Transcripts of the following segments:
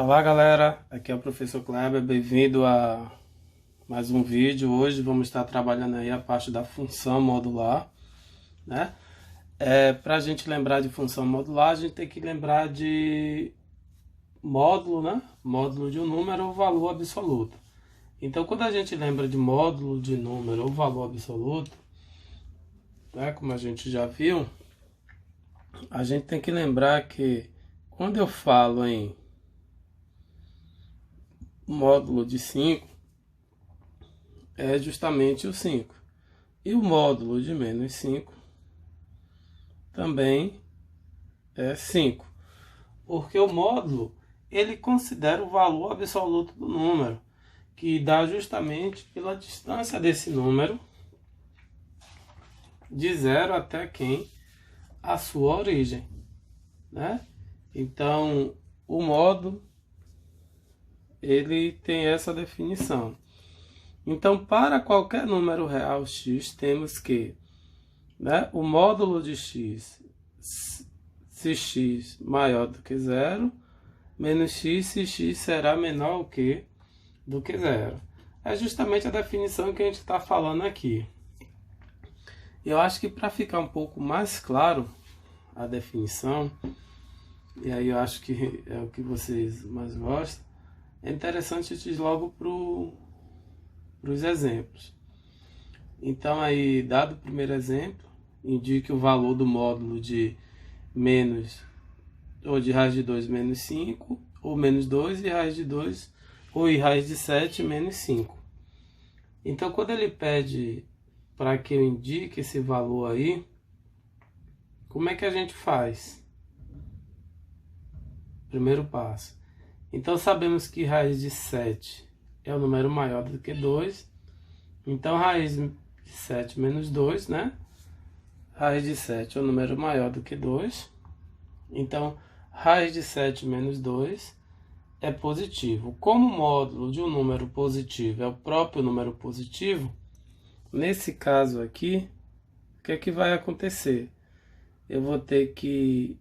Olá galera, aqui é o professor Kleber, bem-vindo a mais um vídeo. Hoje vamos estar trabalhando aí a parte da função modular, né? Para a gente lembrar de função modular, a gente tem que lembrar de módulo, né? Módulo de um número ou valor absoluto. Então, quando a gente lembra de módulo de número ou valor absoluto, né? Como a gente já viu, a gente tem que lembrar que quando eu falo em módulo de 5, é justamente o 5. E o módulo de menos 5 também é 5. Porque o módulo, ele considera o valor absoluto do número, que dá justamente pela distância desse número de 0 até quem? A sua origem, né? Então, o módulo, ele tem essa definição. Então, para qualquer número real x, temos que, né, o módulo de x, se x maior do que zero, menos x se x será menor do que zero. É justamente a definição que a gente está falando aqui. Eu acho que para ficar um pouco mais claro a definição, e aí eu acho que é o que vocês mais gostam, é interessante a gente ir logo para os exemplos. Então aí, dado o primeiro exemplo, indique o valor do módulo de menos, ou de raiz de 2 menos 5, ou menos 2 e raiz de 2, ou e raiz de 7 menos 5. Então, quando ele pede para que eu indique esse valor aí, como é que a gente faz? Primeiro passo. Então, sabemos que raiz de 7 é o número maior do que 2. Então, raiz de 7 menos 2, né? Raiz de 7 é o número maior do que 2. Então, raiz de 7 menos 2 é positivo. Como o módulo de um número positivo é o próprio número positivo, nesse caso aqui, o que é que vai acontecer? Eu vou ter que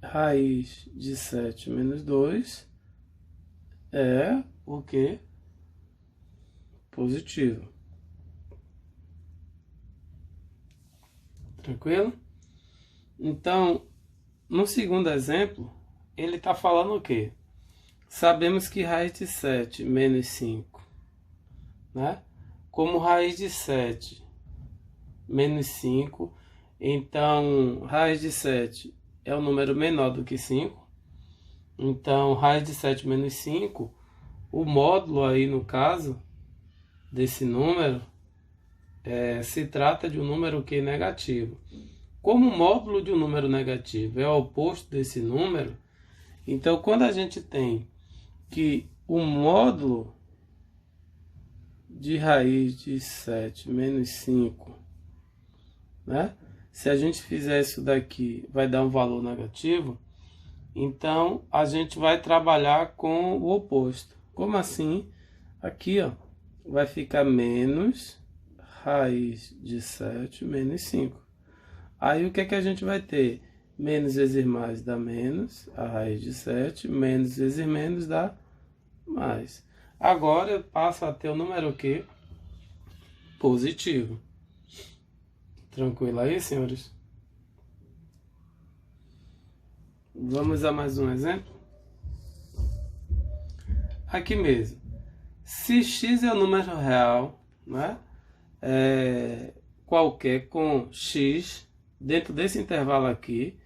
raiz de 7 menos 2 é o que? Positivo. Tranquilo? Então, no segundo exemplo, ele está falando o quê? Sabemos que raiz de 7 menos 5, né? Como raiz de 7 menos 5, então raiz de 7 é um número menor do que 5. Então, raiz de 7 menos 5, o módulo aí no caso desse número, se trata de um número que é negativo. Como o módulo de um número negativo é o oposto desse número, então quando a gente tem que o módulo de raiz de 7 menos 5, né? Se a gente fizer isso daqui, vai dar um valor negativo, então a gente vai trabalhar com o oposto. Como assim? Aqui, ó, vai ficar menos raiz de 7 menos 5. Aí o que é que a gente vai ter? Menos vezes mais dá menos, a raiz de 7, menos vezes menos dá mais. Agora eu passo a ter o número que? Positivo. Tranquilo aí, senhores? Vamos a mais um exemplo? Aqui mesmo. Se x é o número real, né? Qualquer com x, dentro desse intervalo aqui,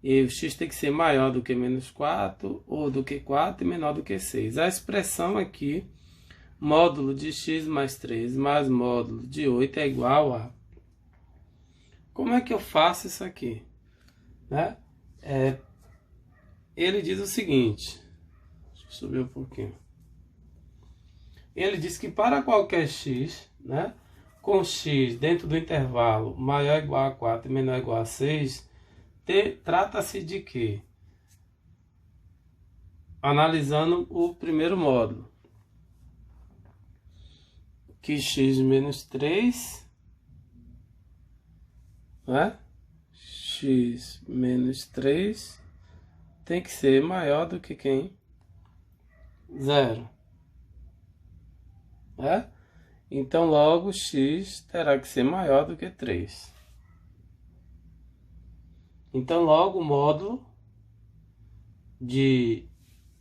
e o x tem que ser maior do que menos 4, ou do que 4 e menor do que 6. A expressão aqui, módulo de x mais 3 mais módulo de 8 é igual a... Como é que eu faço isso aqui? Né? Ele diz o seguinte, deixa eu subir um pouquinho. Ele diz que para qualquer x, né, com x dentro do intervalo maior ou igual a 4 e menor ou igual a 6, trata-se de quê? Analisando o primeiro módulo, que x menos 3, né? X menos 3 tem que ser maior do que quem? 0. Então, logo, x terá que ser maior do que 3. Então, logo, o módulo de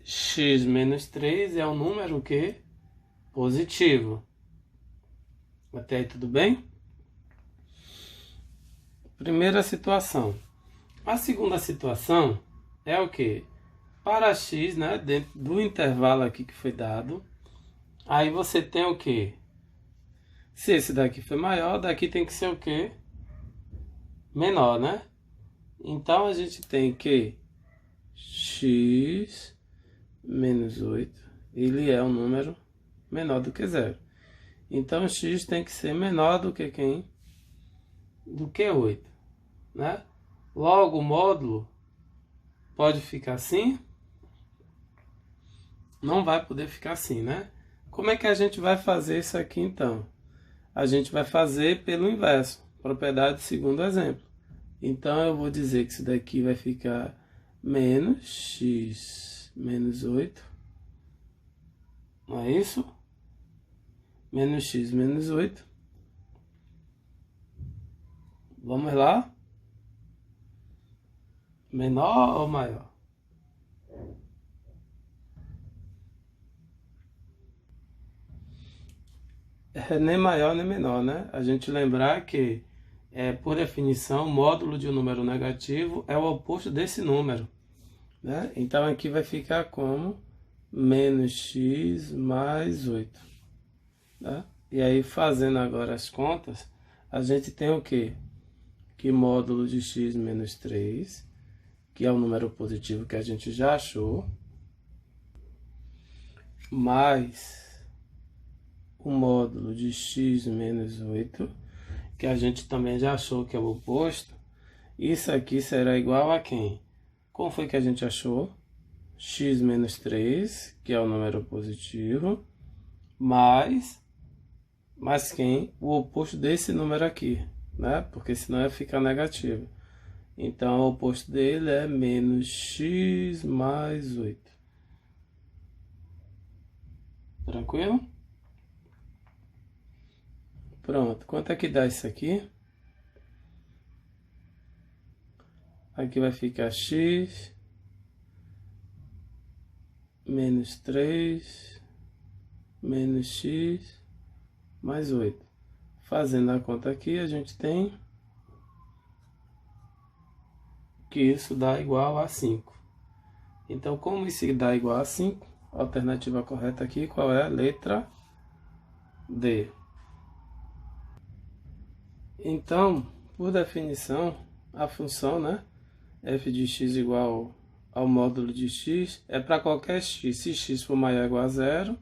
x menos 3 é um número que? Positivo. Até aí tudo bem? Primeira situação. A segunda situação é o que? Para x, né, dentro do intervalo aqui que foi dado, aí você tem o que? Se esse daqui foi maior, daqui tem que ser o que? Menor, né? Então, a gente tem que x menos 8, ele é um número menor do que 0. Então, x tem que ser menor do que quem? Do que 8, né? Logo, o módulo pode ficar assim? Não vai poder ficar assim, né? Como é que a gente vai fazer isso aqui, então? A gente vai fazer pelo inverso, propriedade segundo exemplo. Então, eu vou dizer que isso daqui vai ficar menos x menos 8. Não é isso? Menos x menos 8. Vamos lá? Menor ou maior? Nem maior nem menor, né? A gente lembrar que, por definição, o módulo de um número negativo é o oposto desse número, né? Então aqui vai ficar como menos x mais 8. Né? E aí, fazendo agora as contas, a gente tem o quê? Que módulo de x menos 3, que é o número positivo que a gente já achou, mais o módulo de x menos 8, que a gente também já achou que é o oposto. Isso aqui será igual a quem? Como foi que a gente achou? X menos 3, que é o número positivo, mais quem? O oposto desse número aqui, né? Porque senão ia ficar negativo. Então, o oposto dele é menos x mais 8. Tranquilo? Pronto. Quanto é que dá isso aqui? Aqui vai ficar x menos 3 menos x mais 8. Fazendo a conta aqui, a gente tem que isso dá igual a 5. Então, como isso dá igual a 5, a alternativa correta aqui, qual é? A letra D. Então, por definição, a função, né, f de x igual ao módulo de x é para qualquer x, se x for maior ou igual a 0,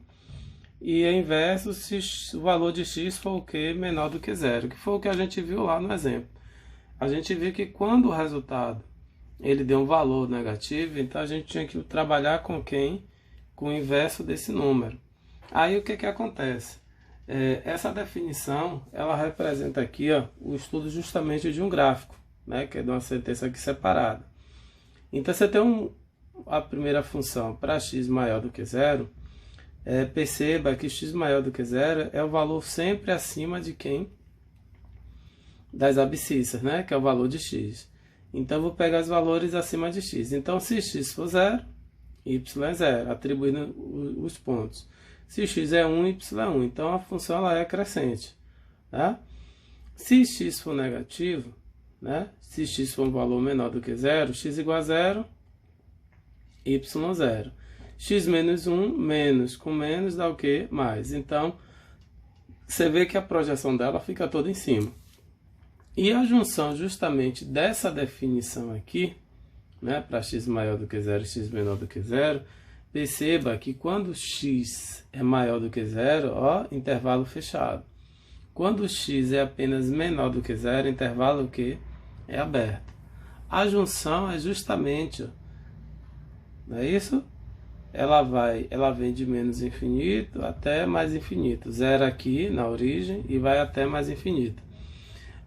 e é inverso se o valor de x for o que? Menor do que 0, que foi o que a gente viu lá no exemplo. A gente viu que quando o resultado ele deu um valor negativo, então a gente tinha que trabalhar com quem? Com o inverso desse número. Aí o que que acontece? Essa definição, ela representa aqui, o estudo justamente de um gráfico, né, que é de uma sentença aqui separada. Então, você tem a primeira função para x maior do que 0, perceba que x maior do que 0 é o valor sempre acima de quem? Das abscissas, né, que é o valor de x. Então, eu vou pegar os valores acima de x. Então, se x for 0, y é 0, atribuindo os pontos. Se x é 1, y é 1. Então, a função ela é crescente. Tá? Se x for negativo, né? Se x for um valor menor do que 0, x igual a 0, y 0. X menos 1, menos com menos dá o quê? Mais. Então, você vê que a projeção dela fica toda em cima. E a junção justamente dessa definição aqui, né, para x maior do que 0 e x menor do que 0, perceba que quando x é maior do que 0, intervalo fechado. Quando x é apenas menor do que 0, intervalo o quê? É aberto. A junção é justamente, não é isso? Ela vem de menos infinito até mais infinito. 0 aqui na origem e vai até mais infinito.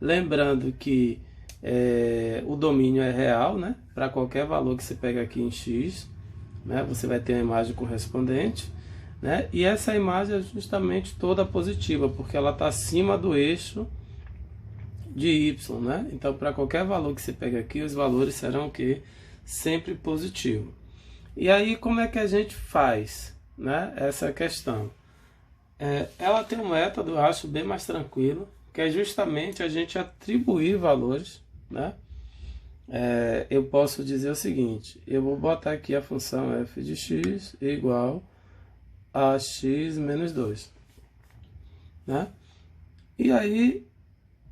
Lembrando que o domínio é real, né? Para qualquer valor que você pega aqui em x, né? Você vai ter a imagem correspondente. né? E essa imagem é justamente toda positiva, porque ela está acima do eixo de y, né? Então, para qualquer valor que você pegue aqui, os valores serão o quê? Sempre positivo. E aí, como é que a gente faz, né, essa questão? Ela tem um método, eu acho, bem mais tranquilo, que é justamente a gente atribuir valores, né? Eu posso dizer o seguinte, eu vou botar aqui a função f de x igual a x menos 2, né? E aí,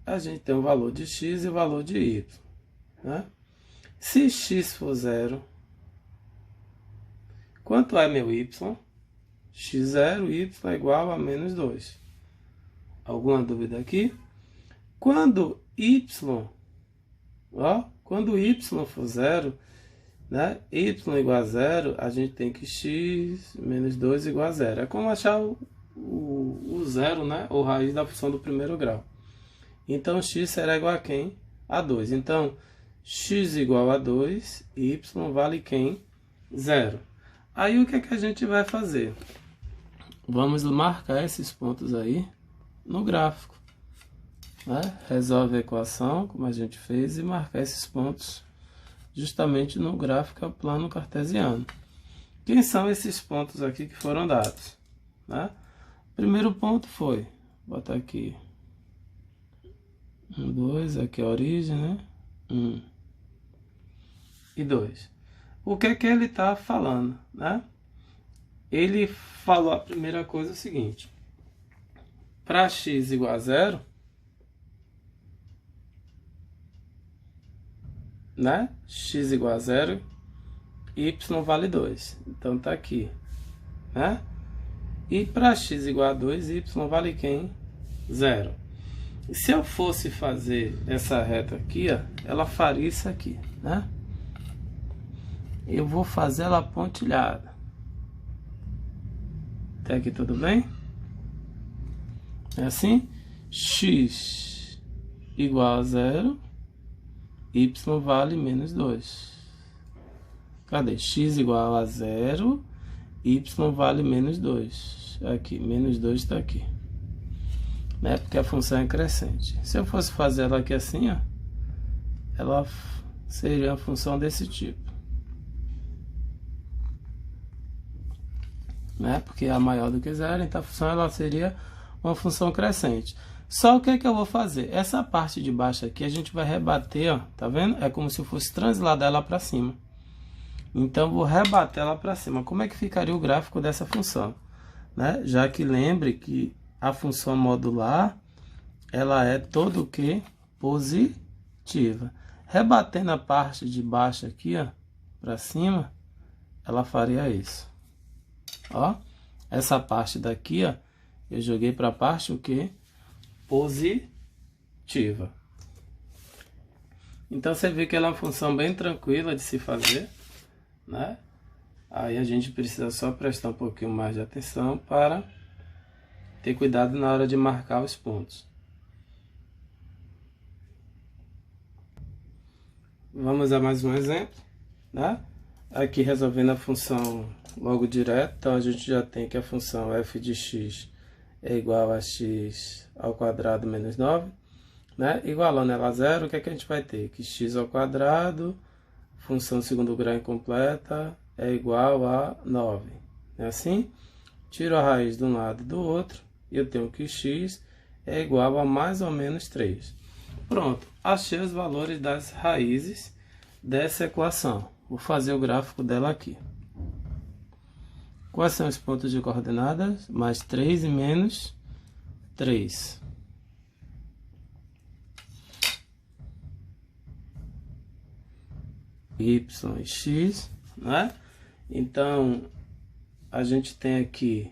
a gente tem o valor de x e o valor de y, né? Se x for zero, quanto é meu y? x0, y é igual a menos 2. Alguma dúvida aqui? Quando quando y for zero, né? Y igual a zero, a gente tem que x menos 2 igual a zero. É como achar o zero, né? Ou raiz da função do primeiro grau. Então, x será igual a quem? A 2. Então, x igual a 2, y vale quem? 0. Aí, o que é que a gente vai fazer? Vamos marcar esses pontos aí no gráfico, né? Resolve a equação, como a gente fez, e marcar esses pontos justamente no gráfico plano cartesiano. Quem são esses pontos aqui que foram dados, né? O primeiro ponto foi, botar aqui 1, 2, aqui é a origem, né? 1 e 2. O que é que ele está falando, né? Ele falou a primeira coisa é o seguinte, para x igual a 0, né? X igual a 0, y vale 2. Então tá aqui, né? E para x igual a 2, y vale quem? 0. E se eu fosse fazer essa reta aqui, ó, ela faria isso aqui, né? Eu vou fazer ela pontilhada. Até aqui tudo bem? É assim? X igual a 0, y vale menos 2. Cadê? X igual a 0, y vale menos 2. Aqui, menos 2 está aqui. Né? Porque a função é crescente. Se eu fosse fazer ela aqui assim, ó, ela seria uma função desse tipo. Né? Porque é maior do que 0, então a função ela seria uma função crescente. Só o que é que eu vou fazer? Essa parte de baixo aqui a gente vai rebater, ó, tá vendo? É como se eu fosse transladar ela para cima. Então vou rebater ela para cima. Como é que ficaria o gráfico dessa função? Né? Já que lembre que a função modular ela é todo o que? Positiva. Rebatendo a parte de baixo aqui, ó, para cima, ela faria isso. Ó, essa parte daqui, ó, eu joguei para a parte o que? Positiva. Então você vê que ela é uma função bem tranquila de se fazer, né? Aí a gente precisa só prestar um pouquinho mais de atenção para ter cuidado na hora de marcar os pontos. Vamos a mais um exemplo, né? Aqui resolvendo a função logo direto, então a gente já tem que a função f de x é igual a x ao quadrado menos 9, né? Igualando ela a zero, o que é que a gente vai ter? Que x ao quadrado, função segundo grau incompleta, é igual a 9. É assim? Tiro a raiz de um lado e do outro, e eu tenho que x é igual a mais ou menos 3. Pronto, achei os valores das raízes dessa equação. Vou fazer o gráfico dela aqui. Quais são os pontos de coordenadas? Mais 3 e menos 3. Y e x, né? Então, a gente tem aqui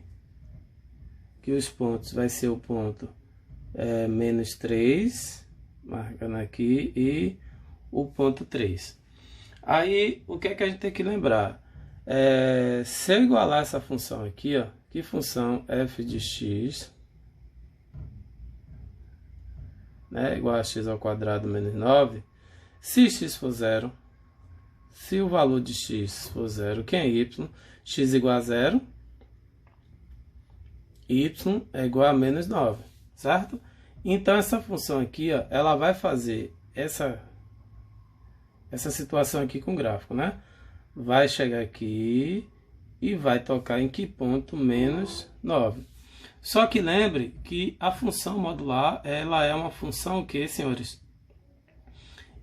que os pontos vai ser o ponto menos 3, marcando aqui, e o ponto 3. Aí, o que é que a gente tem que lembrar? Se eu igualar essa função aqui, ó, que função f de x, né, igual a x ao quadrado menos 9, se x for 0, se o valor de x for 0, quem é y? X igual a 0, y é igual a menos 9, certo? Então essa função aqui, ó, ela vai fazer essa situação aqui com o gráfico, né? Vai chegar aqui e vai tocar em que ponto? Menos 9. Só que lembre que a função modular, ela é uma função o que, senhores?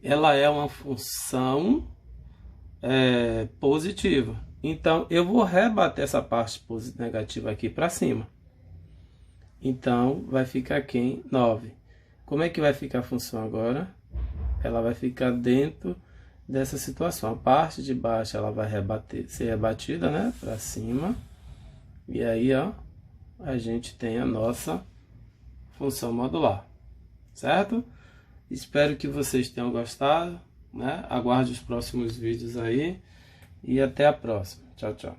Ela é uma função positiva. Então, eu vou rebater essa parte negativa aqui para cima. Então, vai ficar aqui em 9. Como é que vai ficar a função agora? Ela vai ficar dentro dessa situação. A parte de baixo ela vai ser rebatida, né, para cima. E aí, ó, a gente tem a nossa função modular, certo? Espero que vocês tenham gostado, né? Aguarde os próximos vídeos aí e até a próxima. Tchau, tchau.